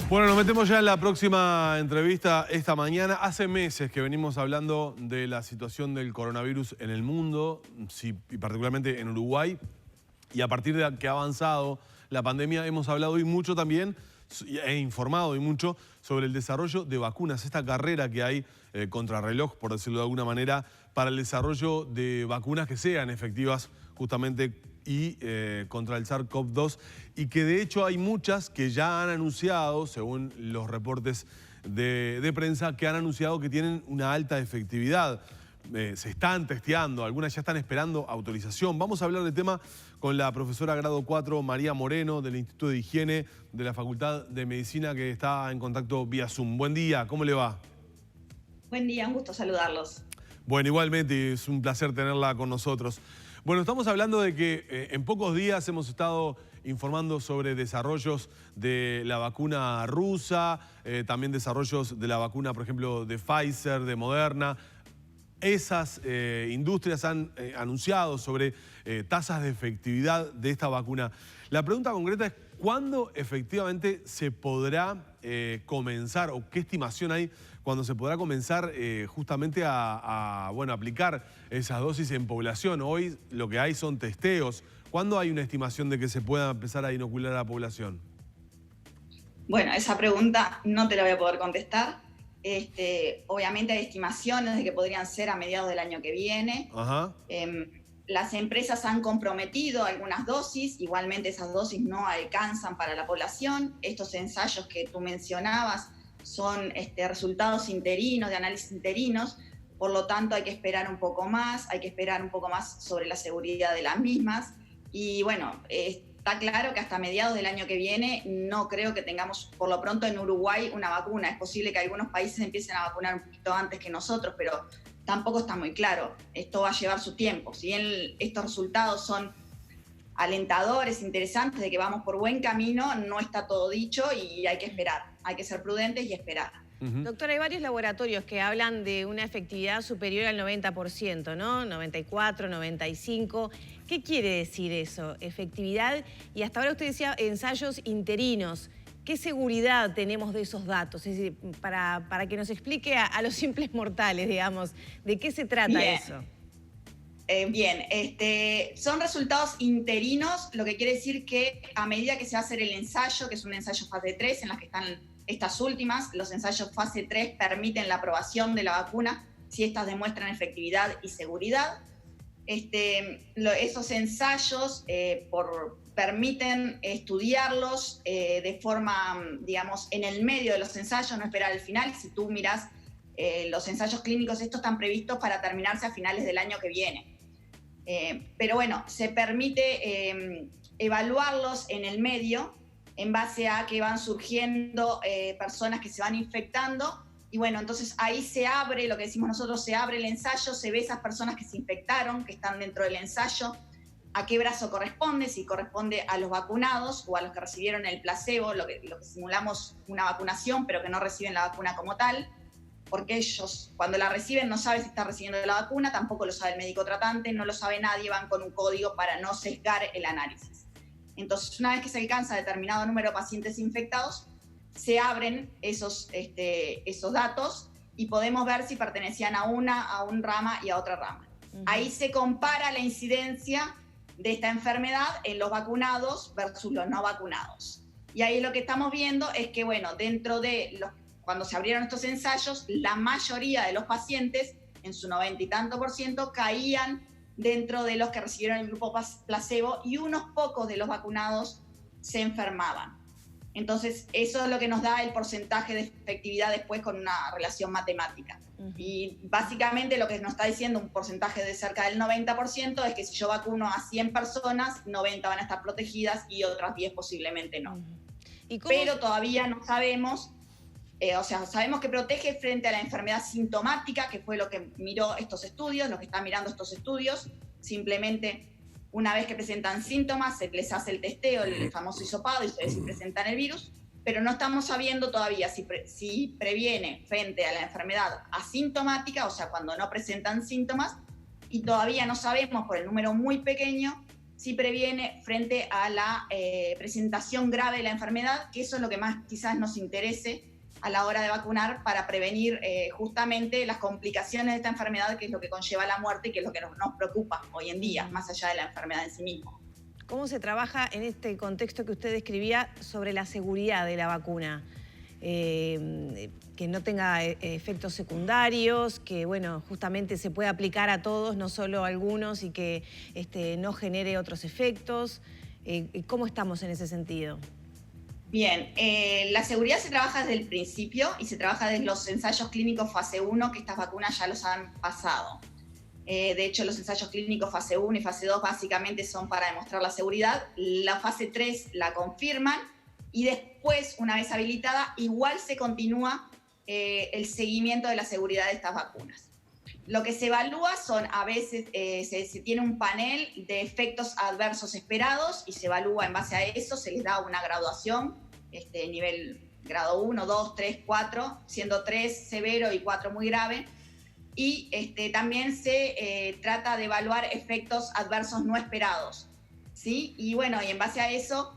Bueno, nos metemos ya en la próxima entrevista esta mañana. Hace meses que venimos hablando de la situación del coronavirus en el mundo, sí, y particularmente en Uruguay. Y a partir de que ha avanzado la pandemia, hemos hablado hoy mucho también, e informado hoy mucho sobre el desarrollo de vacunas, esta carrera que hay contrarreloj, por decirlo de alguna manera, para el desarrollo de vacunas que sean efectivas justamente y contra el SARS-CoV-2, y que de hecho hay muchas que ya han anunciado, según los reportes de prensa, que han anunciado que tienen una alta efectividad. Se están testeando, algunas ya están esperando autorización. Vamos a hablar del tema con la profesora grado 4, María Moreno, del Instituto de Higiene de la Facultad de Medicina, que está en contacto vía Zoom. Buen día, ¿cómo le va? Buen día, un gusto saludarlos. Bueno, igualmente, es un placer tenerla con nosotros. Bueno, estamos hablando de que en pocos días hemos estado informando sobre desarrollos de la vacuna rusa, también desarrollos de la vacuna, por ejemplo, de Pfizer, de Moderna. Esas industrias han anunciado sobre tasas de efectividad de esta vacuna. La pregunta concreta es, ¿cuándo efectivamente se podrá comenzar, o qué estimación hay cuando se podrá comenzar justamente a aplicar esas dosis en población? Hoy lo que hay son testeos. ¿Cuándo hay una estimación de que se pueda empezar a inocular a la población? Bueno, esa pregunta no te la voy a poder contestar. Obviamente hay estimaciones de que podrían ser a mediados del año que viene. Ajá. Las empresas han comprometido algunas dosis, igualmente esas dosis no alcanzan para la población. Estos ensayos que tú mencionabas son resultados interinos, de análisis interinos, por lo tanto hay que esperar un poco más sobre la seguridad de las mismas. Y bueno, está claro que hasta mediados del año que viene no creo que tengamos, por lo pronto en Uruguay, una vacuna. Es posible que algunos países empiecen a vacunar un poquito antes que nosotros, pero tampoco está muy claro. Esto va a llevar su tiempo. Si bien estos resultados son alentadores, interesantes, de que vamos por buen camino, no está todo dicho y hay que esperar. Hay que ser prudentes y esperar. Doctora, hay varios laboratorios que hablan de una efectividad superior al 90%, ¿no? 94, 95. ¿Qué quiere decir eso? Efectividad. Y hasta ahora usted decía ensayos interinos. ¿Qué seguridad tenemos de esos datos? Es decir, para que nos explique a los simples mortales, digamos, ¿de qué se trata eso? Son resultados interinos, lo que quiere decir que a medida que se va a hacer el ensayo, que es un ensayo fase 3, en las que están estas últimas, los ensayos fase 3 permiten la aprobación de la vacuna si estas demuestran efectividad y seguridad. Esos ensayos permiten estudiarlos de forma, digamos, en el medio de los ensayos, no esperar al final. Si tú miras los ensayos clínicos, estos están previstos para terminarse a finales del año que viene. Pero bueno, se permite evaluarlos en el medio en base a que van surgiendo personas que se van infectando. Y bueno, entonces ahí se abre, lo que decimos nosotros, se abre el ensayo, se ve esas personas que se infectaron, que están dentro del ensayo, a qué brazo corresponde, si corresponde a los vacunados o a los que recibieron el placebo, lo que simulamos una vacunación, pero que no reciben la vacuna como tal, porque ellos cuando la reciben no saben si están recibiendo la vacuna, tampoco lo sabe el médico tratante, no lo sabe nadie, van con un código para no sesgar el análisis. Entonces, una vez que se alcanza determinado número de pacientes infectados, se abren esos datos y podemos ver si pertenecían a un rama y a otra rama. Ahí se compara la incidencia de esta enfermedad en los vacunados versus los no vacunados. Y ahí lo que estamos viendo es que, bueno, cuando se abrieron estos ensayos, la mayoría de los pacientes, en su 90 y tanto %, caían dentro de los que recibieron el grupo placebo y unos pocos de los vacunados se enfermaban. Entonces, eso es lo que nos da el porcentaje de efectividad después con una relación matemática. Y básicamente lo que nos está diciendo un porcentaje de cerca del 90% es que si yo vacuno a 100 personas, 90 van a estar protegidas y otras 10 posiblemente no. Pero todavía no sabemos, sabemos que protege frente a la enfermedad sintomática, que fue lo que miró estos estudios, lo que están mirando estos estudios. Simplemente una vez que presentan síntomas, se les hace el testeo, el famoso hisopado, y se ve si presentan el virus, pero no estamos sabiendo todavía si previene frente a la enfermedad asintomática, o sea, cuando no presentan síntomas, y todavía no sabemos, por el número muy pequeño, sí previene frente a la presentación grave de la enfermedad, que eso es lo que más quizás nos interese a la hora de vacunar para prevenir justamente las complicaciones de esta enfermedad, que es lo que conlleva la muerte y que es lo que nos preocupa hoy en día, más allá de la enfermedad en sí misma. ¿Cómo se trabaja en este contexto que usted describía sobre la seguridad de la vacuna? Que no tenga efectos secundarios, que bueno, justamente se pueda aplicar a todos, no solo a algunos, y que no genere otros efectos. ¿Cómo estamos en ese sentido? Bien, la seguridad se trabaja desde el principio y se trabaja desde los ensayos clínicos fase 1, que estas vacunas ya los han pasado. De hecho, los ensayos clínicos fase 1 y fase 2 básicamente son para demostrar la seguridad. La fase 3 la confirman y después, una vez habilitada, igual se continúa el seguimiento de la seguridad de estas vacunas. Lo que se evalúa son, a veces, se tiene un panel de efectos adversos esperados y se evalúa en base a eso, se les da una graduación, nivel grado 1, 2, 3, 4, siendo 3 severo y 4 muy grave. Y también se trata de evaluar efectos adversos no esperados, ¿sí? Y bueno, y en base a eso,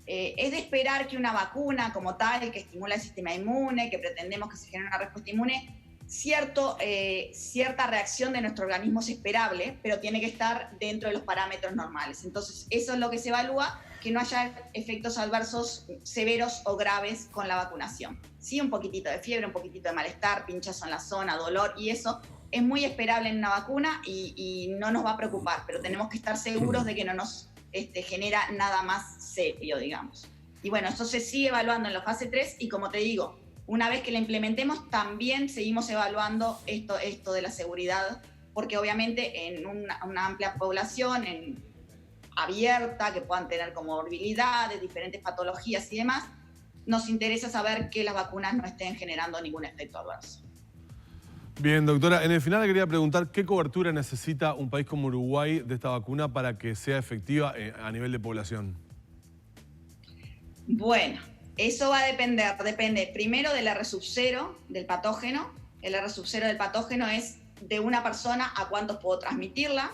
es de esperar que una vacuna como tal, que estimula el sistema inmune, que pretendemos que se genere una respuesta inmune, cierta reacción de nuestro organismo es esperable, pero tiene que estar dentro de los parámetros normales. Entonces, eso es lo que se evalúa, que no haya efectos adversos severos o graves con la vacunación. Sí, un poquitito de fiebre, un poquitito de malestar, pinchazo en la zona, dolor, y eso es muy esperable en una vacuna y no nos va a preocupar, pero tenemos que estar seguros de que no nos genera nada más serio, digamos. Y bueno, esto se sigue evaluando en la fase 3 y como te digo, una vez que la implementemos también seguimos evaluando esto de la seguridad, porque obviamente en una amplia población abierta, que puedan tener comorbilidades, diferentes patologías y demás, nos interesa saber que las vacunas no estén generando ningún efecto adverso. Bien, doctora, en el final le quería preguntar qué cobertura necesita un país como Uruguay de esta vacuna para que sea efectiva a nivel de población. Bueno, eso va a depende primero del R sub 0 del patógeno. El R sub 0 del patógeno es de una persona a cuántos puedo transmitirla.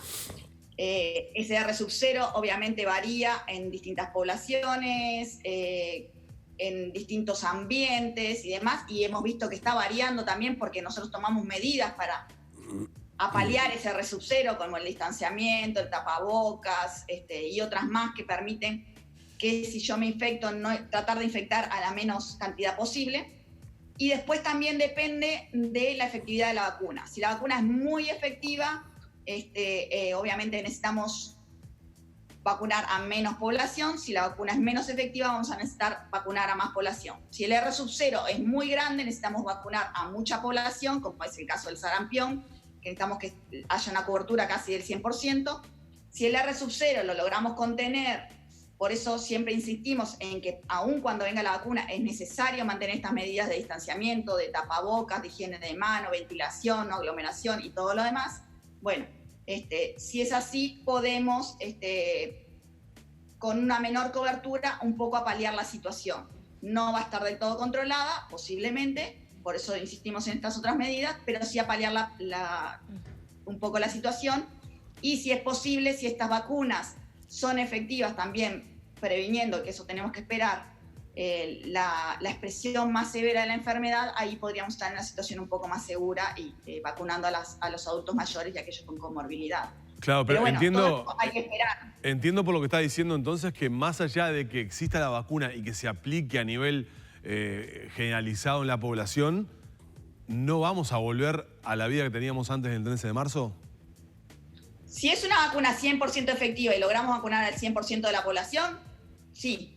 Ese R sub 0 obviamente varía en distintas poblaciones, en distintos ambientes y demás, y hemos visto que está variando también porque nosotros tomamos medidas para paliar ese R sub 0, como el distanciamiento, el tapabocas y otras más que permiten que si yo me infecto, tratar de infectar a la menos cantidad posible. Y después también depende de la efectividad de la vacuna. Si la vacuna es muy efectiva, obviamente necesitamos vacunar a menos población. Si la vacuna es menos efectiva, vamos a necesitar vacunar a más población. Si el R sub 0 es muy grande, necesitamos vacunar a mucha población, como es el caso del sarampión, que necesitamos que haya una cobertura casi del 100%. Si el R sub 0 lo logramos contener, por eso siempre insistimos en que aun cuando venga la vacuna es necesario mantener estas medidas de distanciamiento, de tapabocas, de higiene de mano, ventilación, no aglomeración y todo lo demás. Bueno, si es así, podemos, con una menor cobertura, un poco paliar la situación. No va a estar del todo controlada, posiblemente, por eso insistimos en estas otras medidas, pero sí a paliar un poco la situación. Y si es posible, si estas vacunas son efectivas también previniendo, que eso tenemos que esperar, la expresión más severa de la enfermedad, ahí podríamos estar en una situación un poco más segura y vacunando a los adultos mayores y aquellos con comorbilidad. Claro, pero bueno, hay que esperar. Entiendo por lo que está diciendo entonces que más allá de que exista la vacuna y que se aplique a nivel generalizado en la población, ¿no vamos a volver a la vida que teníamos antes del 13 de marzo? Si es una vacuna 100% efectiva y logramos vacunar al 100% de la población, sí.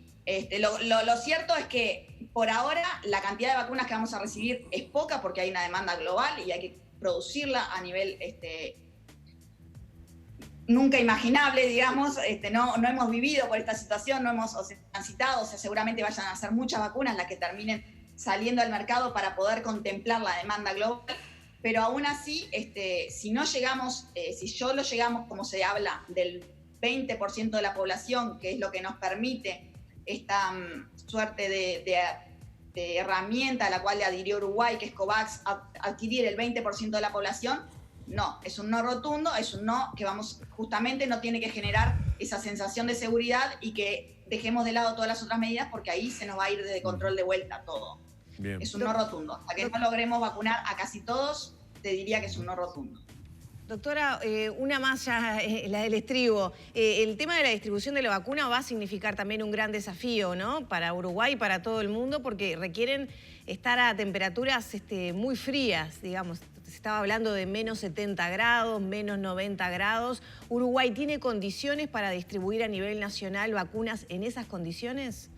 Lo cierto es que por ahora la cantidad de vacunas que vamos a recibir es poca porque hay una demanda global y hay que producirla a nivel nunca imaginable, digamos. No hemos vivido por esta situación, no hemos transitado, o sea, seguramente vayan a ser muchas vacunas las que terminen saliendo al mercado para poder contemplar la demanda global. Pero aún así, si no llegamos, si solo llegamos, como se habla, del 20% de la población, que es lo que nos permite esta suerte de herramienta a la cual le adhirió Uruguay, que es COVAX, adquirir el 20% de la población, no, es un no rotundo, es un no que justamente no tiene que generar esa sensación de seguridad y que dejemos de lado todas las otras medidas porque ahí se nos va a ir de control de vuelta todo. Bien. Es un no rotundo. Hasta que no logremos vacunar a casi todos, te diría que es un no rotundo. Doctora, una más ya, la del estribo. El tema de la distribución de la vacuna va a significar también un gran desafío, ¿no? Para Uruguay y para todo el mundo, porque requieren estar a temperaturas muy frías, digamos. Se estaba hablando de menos 70 grados, menos 90 grados. ¿Uruguay tiene condiciones para distribuir a nivel nacional vacunas en esas condiciones?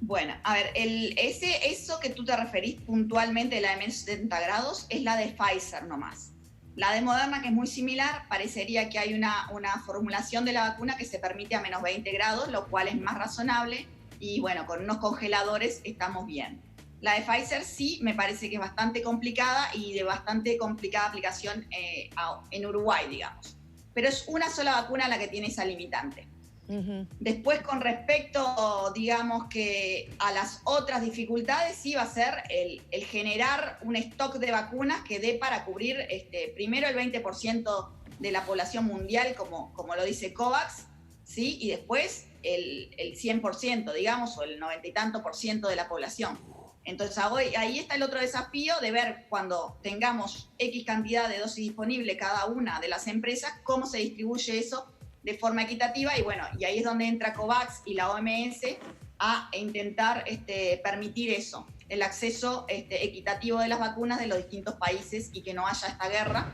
Bueno, a ver, eso que tú te referís puntualmente, la de menos 70 grados, es la de Pfizer nomás. La de Moderna, que es muy similar, parecería que hay una formulación de la vacuna que se permite a menos 20 grados, lo cual es más razonable y bueno, con unos congeladores estamos bien. La de Pfizer sí me parece que es bastante complicada y de bastante complicada aplicación en Uruguay, digamos. Pero es una sola vacuna la que tiene esa limitante. Después, con respecto, digamos que a las otras dificultades, sí va a ser el generar un stock de vacunas que dé para cubrir primero el 20% de la población mundial, como lo dice COVAX, ¿sí? Y después el 100%, digamos, o el 90 y tanto por ciento de la población. Entonces, ahí está el otro desafío de ver cuando tengamos X cantidad de dosis disponible cada una de las empresas, cómo se distribuye eso de forma equitativa y bueno, y ahí es donde entra COVAX y la OMS a intentar permitir eso, el acceso equitativo de las vacunas de los distintos países y que no haya esta guerra,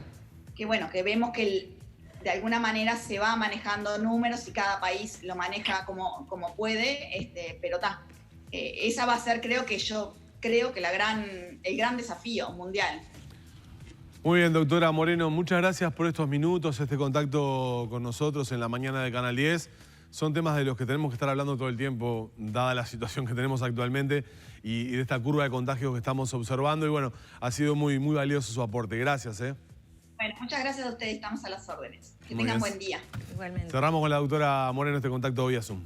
que bueno, que vemos que de alguna manera se va manejando números y cada país lo maneja como puede, pero esa va a ser, creo que el gran desafío mundial. Muy bien, doctora Moreno, muchas gracias por estos minutos, este contacto con nosotros en la mañana de Canal 10. Son temas de los que tenemos que estar hablando todo el tiempo, dada la situación que tenemos actualmente y de esta curva de contagios que estamos observando. Y bueno, ha sido muy, muy valioso su aporte. Gracias. Bueno, muchas gracias a ustedes, estamos a las órdenes. Que tengan buen día. Igualmente. Cerramos con la doctora Moreno este contacto vía Zoom.